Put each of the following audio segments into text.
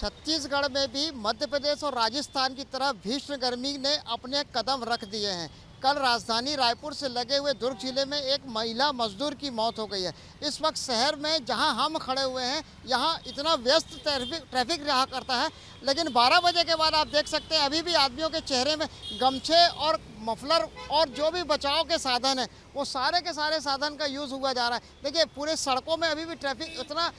छत्तीसगढ़ में भी मध्य प्रदेश और राजस्थान की तरह भीषण गर्मी ने अपने कदम रख दिए हैं। कल राजधानी रायपुर से लगे हुए दुर्ग जिले में एक महिला मजदूर की मौत हो गई है। इस वक्त शहर में जहां हम खड़े हुए हैं यहां इतना व्यस्त ट्रैफिक रहा करता है, लेकिन 12 बजे के बाद आप देख सकते हैं अभी भी आदमियों के चेहरे में गमछे और मफलर और जो भी बचाव के साधन है वो सारे के सारे साधन का यूज़ हुआ जा रहा है। देखिए पूरे सड़कों में अभी भी ट्रैफिक उतना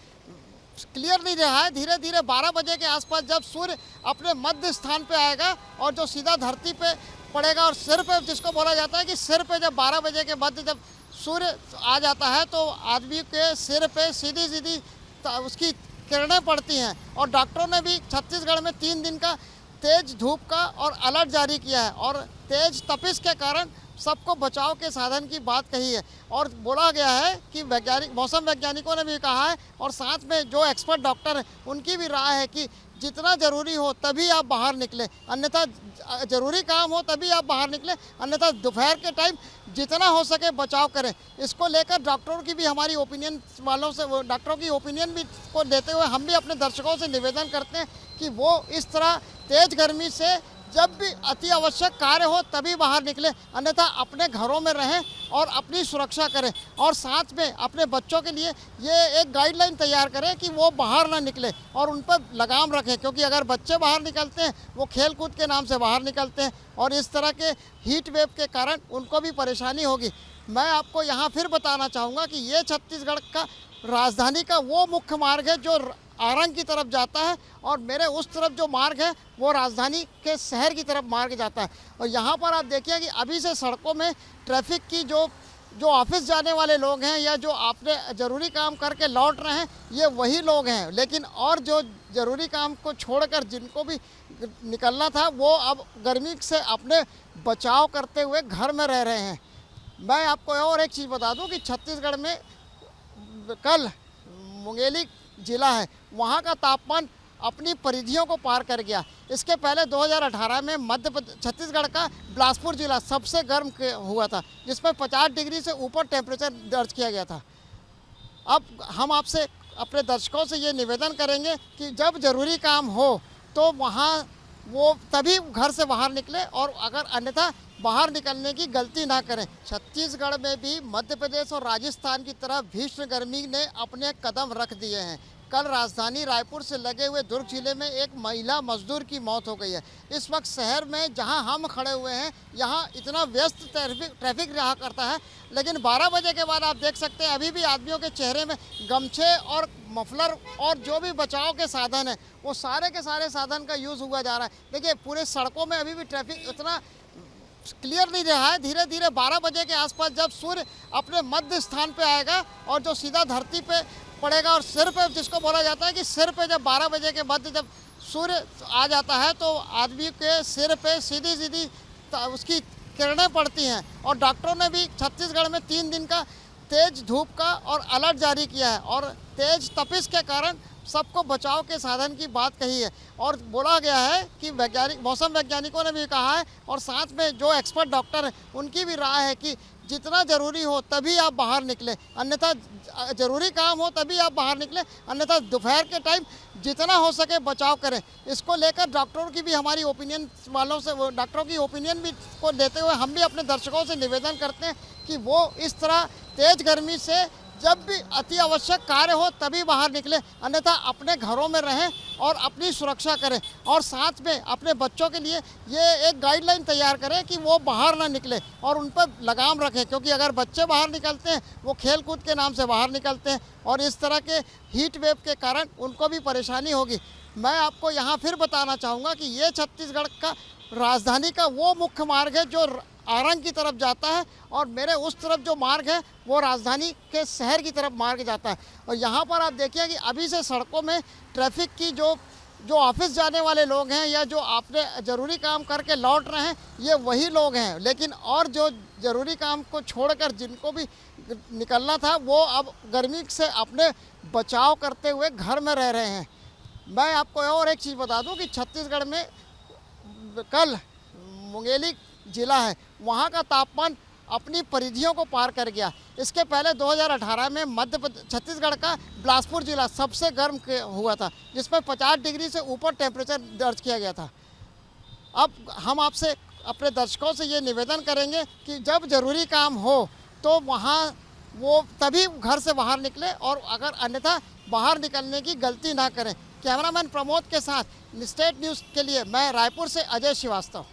क्लियर नहीं रहा है। धीरे धीरे 12 बजे के आसपास जब सूर्य अपने मध्य स्थान पे आएगा और जो सीधा धरती पे पड़ेगा और सिर पे, जिसको बोला जाता है कि सिर पे जब 12 बजे के मध्य जब सूर्य आ जाता है तो आदमी के सिर पे सीधी सीधी उसकी किरणें पड़ती हैं। और डॉक्टरों ने भी छत्तीसगढ़ में 3 दिन का तेज धूप का और अलर्ट जारी किया है और तेज तपिश के कारण सबको बचाव के साधन की बात कही है। और बोला गया है कि मौसम वैज्ञानिकों ने भी कहा है और साथ में जो एक्सपर्ट डॉक्टर हैं उनकी भी राय है कि जितना ज़रूरी हो तभी आप बाहर निकलें, अन्यथा ज़रूरी काम हो तभी आप बाहर निकलें, अन्यथा दोपहर के टाइम जितना हो सके बचाव करें। इसको लेकर डॉक्टरों की भी हमारी ओपिनियन वालों से डॉक्टरों की ओपिनियन भी को देते हुए हम भी अपने दर्शकों से निवेदन करते हैं कि वो इस तरह तेज़ गर्मी से जब भी अति आवश्यक कार्य हो तभी बाहर निकलें, अन्यथा अपने घरों में रहें और अपनी सुरक्षा करें। और साथ में अपने बच्चों के लिए ये एक गाइडलाइन तैयार करें कि वो बाहर ना निकले और उन पर लगाम रखें, क्योंकि अगर बच्चे बाहर निकलते हैं वो खेल कूद के नाम से बाहर निकलते हैं और इस तरह के हीट वेव के कारण उनको भी परेशानी होगी। मैं आपको यहाँ फिर बताना चाहूँगा कि ये छत्तीसगढ़ का राजधानी का वो मुख्य मार्ग है जो आरंग की तरफ जाता है और मेरे उस तरफ जो मार्ग है वो राजधानी के शहर की तरफ मार्ग जाता है। और यहाँ पर आप देखिए कि अभी से सड़कों में ट्रैफिक की जो ऑफिस जाने वाले लोग हैं या जो आपने ज़रूरी काम करके लौट रहे हैं ये वही लोग हैं, लेकिन और जो ज़रूरी काम को छोड़कर जिनको भी निकलना था वो अब गर्मी से अपने बचाव करते हुए घर में रह रहे हैं। मैं आपको और एक चीज़ बता दूँ कि छत्तीसगढ़ में कल मुंगेली ज़िला है वहाँ का तापमान अपनी परिधियों को पार कर गया। इसके पहले 2018 में छत्तीसगढ़ का बिलासपुर ज़िला सबसे गर्म हुआ था जिसमें 50 डिग्री से ऊपर टेम्परेचर दर्ज किया गया था। अब हम आपसे अपने दर्शकों से ये निवेदन करेंगे कि जब ज़रूरी काम हो तो वहाँ वो तभी घर से बाहर निकले और अगर अन्यथा बाहर निकलने की गलती ना करें। छत्तीसगढ़ में भी मध्य प्रदेश और राजस्थान की तरह भीषण गर्मी ने अपने कदम रख दिए हैं। कल राजधानी रायपुर से लगे हुए दुर्ग जिले में एक महिला मजदूर की मौत हो गई है। इस वक्त शहर में जहां हम खड़े हुए हैं यहां इतना व्यस्त ट्रैफिक रहा करता है, लेकिन 12 बजे के बाद आप देख सकते हैं अभी भी आदमियों के चेहरे में गमछे और मफलर और जो भी बचाव के साधन है वो सारे के सारे साधन का यूज़ हुआ जा रहा है। देखिए पूरे सड़कों में अभी भी ट्रैफिक उतना क्लियर नहीं रहा है। धीरे धीरे 12 बजे के आसपास जब सूर्य अपने मध्य स्थान पे आएगा और जो सीधा धरती पे पड़ेगा और सिर पे, जिसको बोला जाता है कि सिर पे जब 12 बजे के मध्य जब सूर्य आ जाता है तो आदमी के सिर पे सीधी सीधी उसकी किरणें पड़ती हैं। और डॉक्टरों ने भी छत्तीसगढ़ में 3 दिन का तेज धूप का और अलर्ट जारी किया है और तेज तपिश के कारण सबको बचाव के साधन की बात कही है। और बोला गया है कि मौसम वैज्ञानिकों ने भी कहा है और साथ में जो एक्सपर्ट डॉक्टर हैं उनकी भी राय है कि जितना ज़रूरी हो तभी आप बाहर निकलें, अन्यथा ज़रूरी काम हो तभी आप बाहर निकलें, अन्यथा दोपहर के टाइम जितना हो सके बचाव करें। इसको लेकर डॉक्टरों की भी हमारी ओपिनियन वालों से डॉक्टरों की ओपिनियन भी को देते हुए हम भी अपने दर्शकों से निवेदन करते हैं कि वो इस तरह तेज़ गर्मी से जब भी अति आवश्यक कार्य हो तभी बाहर निकलें, अन्यथा अपने घरों में रहें और अपनी सुरक्षा करें। और साथ में अपने बच्चों के लिए ये एक गाइडलाइन तैयार करें कि वो बाहर ना निकले और उन पर लगाम रखें, क्योंकि अगर बच्चे बाहर निकलते हैं वो खेल कूद के नाम से बाहर निकलते हैं और इस तरह के हीट वेव के कारण उनको भी परेशानी होगी। मैं आपको यहाँ फिर बताना चाहूँगा कि ये छत्तीसगढ़ का राजधानी का वो मुख्य मार्ग है जो आरंग की तरफ जाता है और मेरे उस तरफ जो मार्ग है वो राजधानी के शहर की तरफ मार्ग जाता है। और यहाँ पर आप देखिए कि अभी से सड़कों में ट्रैफिक की जो ऑफिस जाने वाले लोग हैं या जो आपने ज़रूरी काम करके लौट रहे हैं ये वही लोग हैं, लेकिन और जो ज़रूरी काम को छोड़कर जिनको भी निकलना था वो अब गर्मी से अपने बचाव करते हुए घर में रह रहे हैं। मैं आपको और एक चीज़ बता दूँ कि छत्तीसगढ़ में कल मुंगेली ज़िला है वहाँ का तापमान अपनी परिधियों को पार कर गया। इसके पहले 2018 में छत्तीसगढ़ का बिलासपुर जिला सबसे गर्म हुआ था, जिसमें 50 डिग्री से ऊपर टेम्परेचर दर्ज किया गया था। अब हम आपसे अपने दर्शकों से ये निवेदन करेंगे कि जब ज़रूरी काम हो तो वहाँ वो तभी घर से बाहर निकले, और अगर अन्यथा बाहर निकलने की गलती ना करें। कैमरामैन प्रमोद के साथ स्टेट न्यूज़ के लिए मैं रायपुर से अजय श्रीवास्तव।